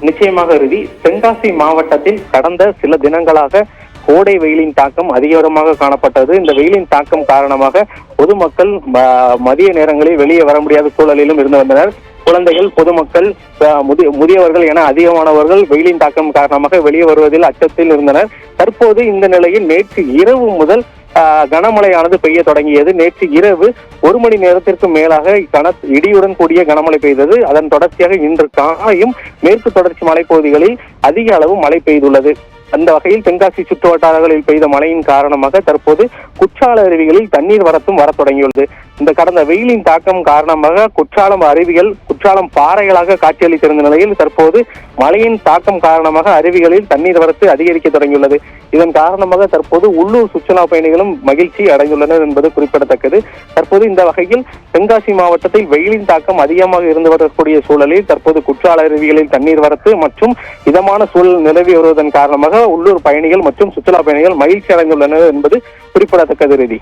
நிச்சயமாக ரீதி. தென்காசி மாவட்டத்தில் கடந்த சில தினங்களாக கோடை வெயிலின் தாக்கம் அதிகமாக காணப்பட்டது. இந்த வெயிலின் தாக்கம் காரணமாக பொதுமக்கள் மதிய நேரங்களில் வெளியே வர முடியாத சூழலிலும் இருந்து வந்தனர். குழந்தைகள், பொதுமக்கள், முதியவர்கள் என அதிகமானவர்கள் வெயிலின் தாக்கம் காரணமாக வெளியே வருவதில் அச்சத்தில் இருந்தனர். தற்போது இந்த நிலையில் நேற்று இரவு முதல் கனமழையானது பெய்ய தொடங்கியது. நேற்று இரவு 1 மணி நேரத்திற்கு மேலாக இடியுடன் கூடிய கனமழை பெய்தது. அதன் தொடர்ச்சியாக இன்று காலையும் மேற்கு தொடர்ச்சி மலைப்பகுதிகளில் அதிக அளவு மழை பெய்துள்ளது. அந்த வகையில் தென்காசி சுற்று வட்டாரங்களில் பெய்த மழையின் காரணமாக தற்போது குற்றால அருவிகளில் தண்ணீர் வரத்தும் வர தொடங்கியுள்ளது. இந்த கடந்த வெயிலின் தாக்கம் காரணமாக குற்றாலம் அருவிகள் குற்றாலம் பாறைகளாக காட்சியளித்திருந்த நிலையில் தற்போது மழையின் தாக்கம் காரணமாக அருவிகளில் தண்ணீர் வரத்து அதிகரிக்க தொடங்கியுள்ளது. இதன் காரணமாக தற்போது உள்ளூர் சுற்றுலா பயணிகளும் மகிழ்ச்சி அடைந்துள்ளனர் என்பது குறிப்பிடத்தக்கது. தற்போது இந்த வகையில் தென்காசி மாவட்டத்தில் வெயிலின் தாக்கம் அதிகமாக இருந்து வரக்கூடிய சூழலில் தற்போது குற்றால அருவிகளில் தண்ணீர் வரத்து மற்றும் இதமான சூழல் நிலவி வருவதன் காரணமாக உள்ளூர் பயணிகள் மற்றும் சுற்றுலா பயணிகள் மகிழ்ச்சி அடைந்துள்ளனர் என்பது குறிப்பிடத்தக்கது. ரீதி.